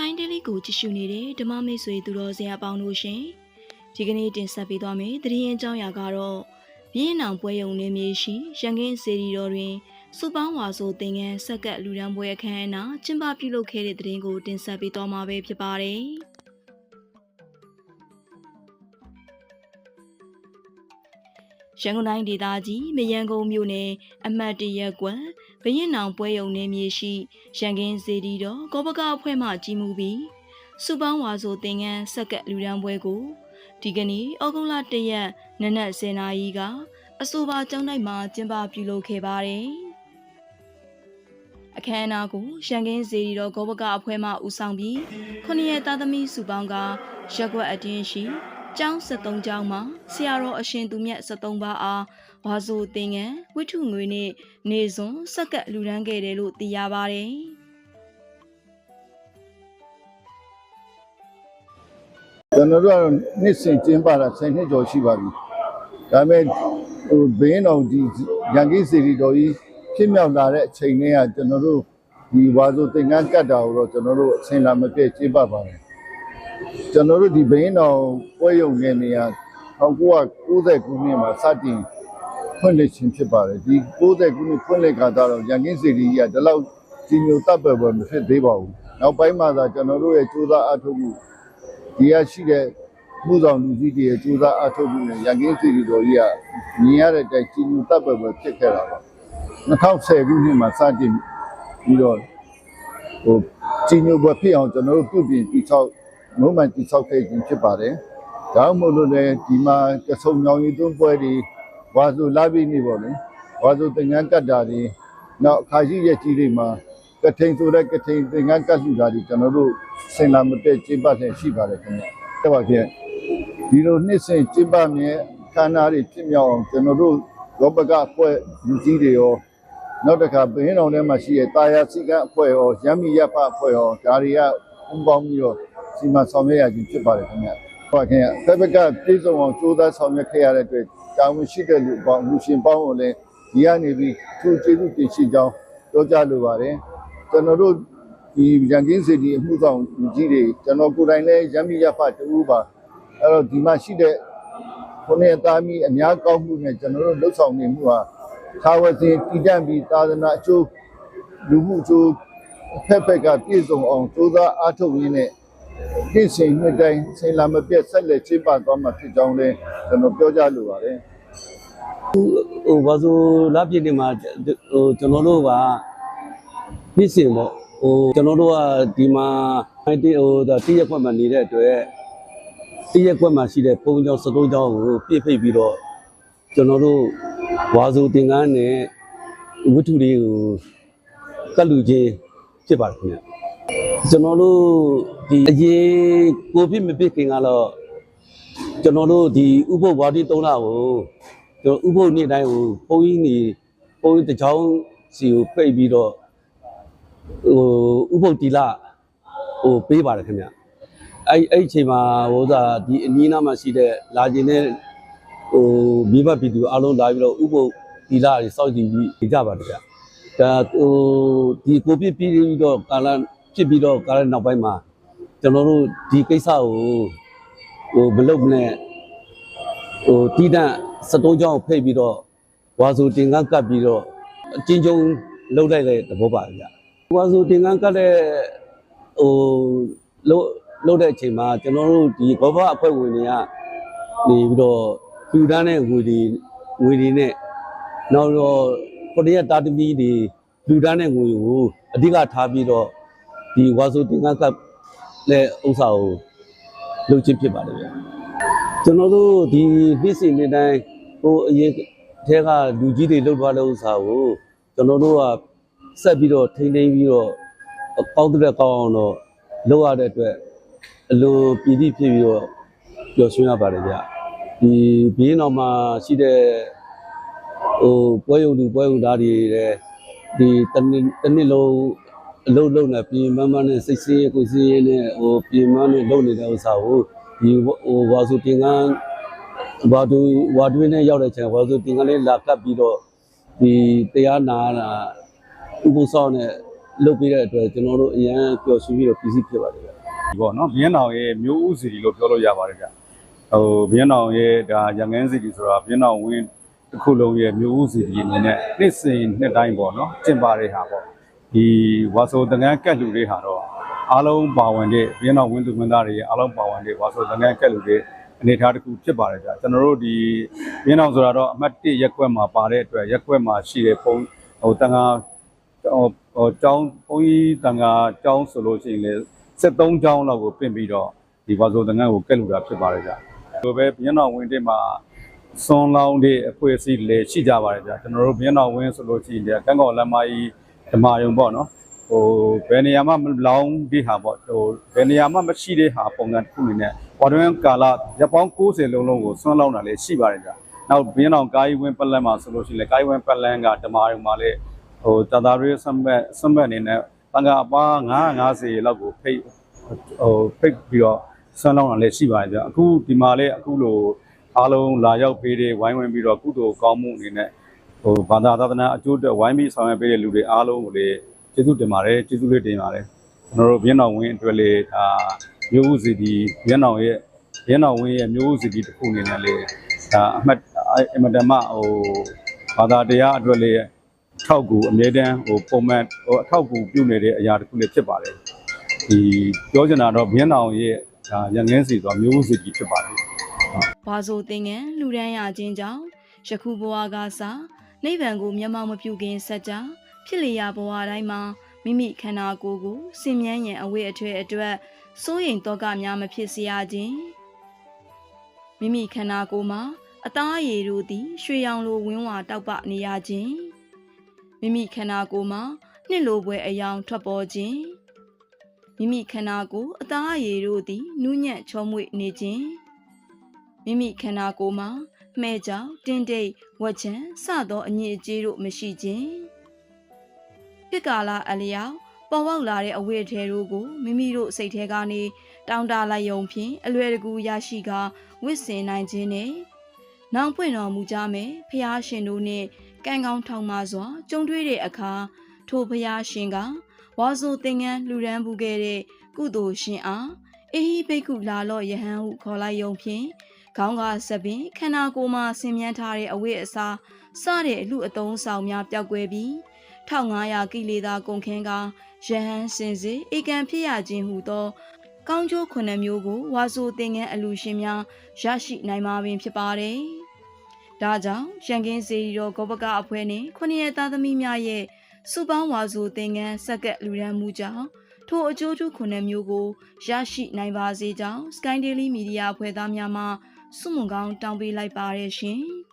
Sky Daily ကိုကြည့်ရှုနေတဲ့ဓမ္မမိတ်ဆွေသူတော်စရာပေါင်းတို့ရှင်ဒီကနေ့တင်ဆက်ပေးသွားမယ့်သတင်းအကြောင်းအရာကတော့ပြင်းအောင်ပွဲရုံနေမြေရှိရန်ကင်းစေတီတော်တွင်စုပေါင်းဝါဆိုသင်္ကန်းဆက်ကလူဒန်းပွဲအခမ်းအနားကျင်းပပြုလုပ်ခဲ့တဲ့သတင်းကိုတင်ဆက်ပေးသွားမှာပဲဖြစ်ပါတယ်။ရန်ကုန်တိုင်းဒေသကြီးမရန်ကုန်မြို့နယ်အမှတ်၁ရပ်ကွက်ဘရင်နောင်ပွဲရုံနေမြေရှိရန်ကင်းစေတီတော်ကောပကအဖွဲ့မှကြီးမှုပြီးစုပေါင်းဝါဆိုသင်္ကန်းဆက်ကလူဒန်းပွဲကိုဒီကနေ့ဩဂုတ်လ၁ရက်နနက်10:00 နာရီကအဆိုပါကျောင်းတိုက်မှာကျင်းပပြုလုပ်ခဲ့ပါတယ်။အခမ်းအနားကိုရန်ကင်းစေတီတော်ကောပကအဖွဲ့မှဦးဆောင်ပြီး9ရက်သားသမီးစုပေါင်းကရက်ကွက်အတင်းရှိကျောင်း73ကျောင်းမှာဆရာတော်အရှင်သူမြတ်73ပါးအားဝါဆိုသင်္ကန်းဝိထုငွေနဲ့နေစွန်ဆက်ကလူဒန်းခဲ့တယ်လို့သိရပါတယ်။ကျွန်တော်တို့နှစ်စဉ်ကျင်းပတာ10နှစ်ကျော်ရှိပါပြီ။ဒါပေမဲ့ဘင်းတော်ဒီရန်ကင်းစေတီတော်ကြီးဖြစ်မြောက်လာတဲ့အချိန်လေးကကျွန်တော်တို့ဒီဝါဆိုသင်္ကန်းကတ်တာကိုတော့ကျွန်တော်တို့အစဉ်လာမပြည့်ကျင်းပပါတယ်။ကျွန်တော်တို့ဒီဘင်းတော်ပွဲရုံနေနေရ1990ခုနှစ်မှာစတင်ဖွင့်လှစ်ခြင်းဖြစ်ပါတယ်။ဒီ90ခုနှစ်ဖွင့်လှစ်ခါတော့ရန်ကင်းစေတီကြီးကဒီလောက်ကြီးညိုတပ်ပယ်ပေါ်မဖြစ်သေးပါဘူး။နောက်ပိုင်းမှာသာကျွန်တော်တို့ရဲ့စူးစမ်းအားထုတ်မှုဒီရရှိတဲ့မှုဆောင်လူကြီးတွေရဲ့စူးစမ်းအားထုတ်မှုနဲ့ရန်ကင်းစီတီတော်ကြီးကမြင်ရတဲ့အတိုင်းကြီးညိုတပ်ပယ်ပဲဖြစ်ခဲ့တာပါ2010ခုနှစ်မှာစတင်ပြီးတော့ကြီးညိုပဲဖြစ်အောင်ကျွန်တော်တို့ပြုပြင်တိဆောက်မုံမှန်တိဆောက်ခဲ့ခြင်းဖြစ်ပါတယ်ဒါမှမဟုတ်လည်းဒီမှာကဆုံညောင်ရီသွန်းပွဲတွေဝါဆိုလာပြီးနေပေါ့လေဝါဆိုသင်္ကန်းကတ်တာတွေနောက်အခါရှိရဲ့ကြီးတွေမှာကထိန်ဆိုတဲ့ကထိန်သင်္ကန်းကတ်လူတာတွေကျွန်တော်တို့စင်လာမတက်ကျင်းပတဲ့ရှိပါတယ်ခင်ဗျ။အဲ့ပါဖြင့်ဒီလိုနှစ်စဉ်ကျင်းပမြဲခန္ဓာတွေဖြစ်မြောက်အောင်ကျွန်တော်တို့ရောပကအဖွဲ့လူကြီးတွေရောနောက်တစ်ခါဘင်းတော်ထဲမှာရှိတဲ့တာယာစီကအဖွဲ့ရောရမ်းမီရဖအဖွဲ့ရောဒါတွေကပူးပေါင်းပြီးတော့စီမံဆောင်ရွက်ရခြင်းဖြစ်ပါတယ်ခင်ဗျ။ဟုတ်ခင်ဗျ။သက်ပကပြည်စုံအောင်ကြိုးစားဆောင်ရွက်ခဲ့ရတဲ့အတွက်တာဝန်ရှိတဲ့လူပေါင်းလူရှင်ပေါင်းကိုလည်းဒီကနေပြီးသူကျေးဇူးတင်ရှိကြောင်းပြောကြားလိုပါတယ်။ကျွန်တော်တို့ဒီရန်ကင်းစေတီအမှုဆောင်လူကြီးတွေကျွန်တော်ကိုယ်တိုင်လည်းရမ်းမီရဖတူပါအဲ့တော့ဒီမှာရှိတဲ့ခုနှစ်သားမီးအများကောင်းမှုနဲ့ကျွန်တော်တို့လှုပ်ဆောင်နေမှုဟာသာဝစဉ်တည်တံ့ပြီးသာသနာအကျိုးလူမှုအကျိုးဖက်ကပြည့်စုံအောင်ကြိုးစားအားထုတ်ရင်းနဲ့ဒီချိန်နှစ်တိုင်းဆင်လာမပြတ်ဆက်လက်ကျင်းပသွားမှာဖြစ်ကြောင်းလည်းကျွန်တော်ပြောကြားလိုပါတယ်ဝါဆိုလာပြည့်နေမှာကျွန်တော်တို့ကဖြစ်စဉ်ပေါ့ကျွန်တော်တို့ကဒီမှာတရက်ခွက်မှာနေတဲ့အတွက်တရက်ခွက်မှာရှိတဲ့ပုံကြောင်73ကြောင်ကိုပြည့်ဖိတ်ပြီးတော့ကျွန်တော်တို့ဝါဆိုသင်္ကန်းနဲ့ဝတ္ထုတွေကိုကတ်လူချင်းဖြစ်ပါတယ်ခင်ဗျကျွန်တော်တို့ဒီအရင်ကိုဖြစ်မဖြစ်ခင်ကတော့ကျွန်တော်တို့ဒီဥပုပ်ဝါဒီ3လကိုကျွန်တော်ဥပုပ်နေ့တိုင်းကိုဘုန်းကြီးတစ်ချောင်းစီကိုပိတ်ပြီးတော့ဥပုပ်တီလာပေးပါတယ်ခင်ဗျအဲ့အချိန်မှာဒီအနီးနားမှာရှိတဲ့လာကျင်တဲ့မိဘပြည်သူအားလုံးလာပြီးတော့ဥပုပ်တီလာတွေစောင့်ကြည့်ပြီးကြပါတယ်ဗျဒါဒီကိုပြပြီးတော့ကာလဖြစ်ပြီးတော့ကာလနောက်ပိုင်းမှာကျွန်တော်တို့ဒီကိစ္စကိုမလုပ်နဲ့တီးတန့်73ကျောင်းဖိတ်ပြီးတော့ဝါဆိုတင်ကန်းကပ်ပြီးတော့အချင်းချင်းလှုပ်လိုက်တဲ့သဘောပါဗျဝါဆိုတင်ကန်းကတဲ့လှုပ်တဲ့အချိန်မှာကျွန်တော်တို့ဒီဘောဘအဖွဲ့ဝင်တွေကနေပြီးတော့လူတန်းတဲ့ငွေတွေနဲ့နောက်တော့ခုနှစ်ရက်တာသမီတွေလူတန်းတဲ့ငွေကိုအဓိကထားပြီးတော့ဒီဝါဆိုတင်ကန်းကပ်တဲ့ဥစ္စာကိုလုပ်ချင်းဖြစ်ပါတယ်ဗျကျွန်တော်တို့ဒီနှစ်စဉ်နေ့တိုင်းအရင်ထဲကလူကြီးတွေလှုပ်သွားတဲ့ဥစ္စာကိုကျွန်တော်တို့ကဆက်ပြီးတော့ထိန်းသိမ်းပြီးတော့ပေါက်တဲ့ကောင်းအောင်တော့လုပ်ရတဲ့အတွက်အလိုပြည်တိဖြစ်ပြီးတော့ပျော်ရွှင်ရပါတယ်ဗျဒီဘင်းတော်မှာရှိတဲ့ပွဲရုံသူပွဲရုံသားတွေလည်းဒီတနှစ်လုံးအလုပ်လုပ်နေပြင်မနဲ့စိတ်ဆင်းရဲကိုယ်ဆင်းရဲနဲ့ပြင်မနဲ့လုပ်နေတဲ့ဥစ္စာကိုဒီဝါဆိုတင်ကန်းဝါတွင်းနဲ့ရောက်တဲ့ချိန်ဝါဆိုတင်ကန်းလေးလာကပ်ပြီးတော့ဒီတရားနာတာဥပုသ်ဆောင်နဲ့ လုပ်ပေးတဲ့အတွက်ကျွန်တော်တို့အရန်ပျော်ရွှင်ပြီးတော့ပြည်စည်းဖြစ်ပါတယ်ဗျာ ဒီပေါ့နော်ဘင်းအောင်ရဲ့မျိုးဥစီလို့ပြောလို့ရပါတယ်ဗျဘင်းအောင်ရဲ့ဒါရန်ကန်းစီဆိုတာဘင်းအောင်ဝင်းတစ်ခုလုံးရဲ့မျိုးဥစီအနေနဲ့နှစ်စဉ်နှစ်တိုင်းပေါ့နော်ကျင့်ပါတဲ့ဟာပေါ့ဒီဝါဆိုတန်ခမ်းကက်လူတွေဟာတော့အားလုံးပါဝင်တဲ့ဘင်းအောင်ဝင်းသူဝင်းသားတွေရဲ့အားလုံးပါဝင်တဲ့ဝါဆိုတန်ခမ်းကက်လူတွေအနေထားတစ်ခုဖြစ်ပါတယ်ဗျကျွန်တော်တို့ဒီဘင်းအောင်ဆိုတာတော့အမှတ်1ရက်ကွက်မှာပါတဲ့အတွက်ရက်ကွက်မှာရှိတဲ့ပုံတန်ခါကျောင်းဘုန်းကြီးတန်ခါကျောင်းဆိုလို့ရှိရင်လေ73ကျောင်းလောက်ကိုပြင်ပြီးတော့ဒီဝါဆိုတန်ခါကိုကက်လူတာဖြစ်ပါတယ်ဗျဒီလိုပဲဘင်းအောင်ဝင်းတဲ့မှာစွန်လောင်းတဲ့အဖွဲ့အစည်းလည်းရှိကြပါတယ်ဗျကျွန်တော်တို့ဘင်းအောင်ဝင်းဆိုလို့ရှိရင်ကန်းကော်လမ်းမကြီးဓမ္မယုံပေါ့နော်ဘယ်နေရာမှမလောင်းတဲ့ဟာပေါ့ဘယ်နေရာမှမရှိတဲ့ဟာပုံစံတစ်ခုအနေနဲ့ဝါတွင်းကာလရပ်ပေါင်း90လုံးလုံးကိုစွန့်လောင်းတာလည်းရှိပါတယ်ဗျနောက်ဘင်းအောင်ကာယဝင်းပတ်လန်းမှာဆိုလို့ရှိရင်လည်းကာယဝင်းပတ်လန်းကဓမ္မယုံမှာလည်းတာတာရေးစမတ်အနေနဲ့တန်ခါအပါ950လောက်ကိုဖိတ်ပြီးတော့စွန့်လောင်းတာလည်းရှိပါတယ်ဗျအခုဒီမှာလည်းအခုလိုအားလုံးလာရောက်ပေးတဲ့ဝိုင်းဝန်းပြီးတော့ကုသိုလ်ကောင်းမှုအနေနဲ့ဘာသာသာသနာအကျိုးအတွက်ဝိုင်းပြီးဆောင်ရွက်ပေးတဲ့လူတွေအားလုံးကိုလည်းကျေးဇူးတင်ပါတယ်ကျေးဇူးလေးတင်ပါတယ်ကျွန်တော်တို့ဘင်းအောင်ဝင်းအတွက်လေဒါမျိုးဥစီဒီဘင်းအောင်ဝင်းရဲ့မျိုးဥစီဒီတစ်ခုအနေနဲ့လေဒါအမတမဘာသာတရားအတွက်လေထောက်ကူအမြဲတမ်းပုံမှန်အထောက်ကူပြုနေတဲ့အရာတစ်ခုလေးဖြစ်ပါတယ်ဒီပြောချင်တာတော့ဘင်းအောင်ရဲ့ဒါရန်ငင်းစီဆိုတာမျိုးဥစီဒီဖြစ်ပါတယ်ဝါဆိုသင်ငန်းလူရန်ရခြင်းကြောင့်ယခုဘဝကစနိဗ္ဗာန်ကိုမျက်မှောက်မပြုခင်စัจ जाဖြစ်လျာဘဝတိုင်းမှာမိမိခန္ဓာကိုယ်ကိုစင်မြန်းရန်အဝိအထွေအတွက်စိုးရိမ်တော့ကများမဖြစ်စေရခြင်းမိမိခန္ဓာကိုယ်မှာအသားအရည်တို့သည်ရွှေရောင်လိုဝင်းဝါတောက်ပနေရခြင်းမိမိခန္ဓာကိုယ်မှာနှစ်လိုပွဲအယောင်ထွက်ပေါ်ခြင်းမိမိခန္ဓာကိုယ်အသားအရည်တို့သည်နူးညံ့ချောမွေ့နေခြင်းမိမိခန္ဓာကိုယ်မှာမှဲကြောင်တင်းတိတ်ဝက်ချံစသောအညစ်အကြေးတို့မရှိခြင်းဖြစ်ကာလအလျောက်ပေါ်ပေါက်လာတဲ့အဝိအထည်တို့ကိုမိမိတို့စိတ်ထဲကနေတောင်းတလိုက်ယုံဖြင့်အလွယ်တကူရရှိကာဝစ်စင်နိုင်ခြင်းနဲ့နောင်ပွင့်တော်မူကြမယ်ဖျားရှင်တို့နှင့်ကံကောင်းထောက်မစွာကြုံတွေ့တဲ့အခါထိုဖျားရှင်ကဝါဆိုသင်္ကန်းလူရန်ပူခဲ့တဲ့ကုသိုလ်ရှင်အားအေဟိဘိက္ခုလာလော့ယဟန်ဟုခေါ်လိုက်ယုံဖြင့်ခေါင်းကဆက်ပင်ခန္ဓာကိုယ်မှာဆင်မြန်းထားတဲ့အဝိအစားစတဲ့အလူအသုံးဆောင်များပျောက်ကွယ်ပြီး1500ကိလေသာကုန်ခင်းကယဟန်စင်စစ်ဧကံဖြစ်ရခြင်းဟုသောကောင်းကျိုး9မျိုးကိုဝါဆိုသင်္ကန်းအလူရှင်များရရှိနိုင်မှာပင်ဖြစ်ပါတယ်။ဒါကြောင့်ရန်ကင်းစေတီတော်ဂောပကအဖွဲ့နှင့်9ရက်သားသမီးများရဲ့စုပေါင်းဝါဆိုသင်္ကန်းစက္ကက်လူရန်မှုကြောင့်ထိုအကျိုးထူး9မျိုးကိုရရှိနိုင်ပါစေကြောင်း Sky Daily Media အဖွဲ့သားများမှဆုမွန်ကောင်းတောင်းပေးလိုက်ပါရရှင်။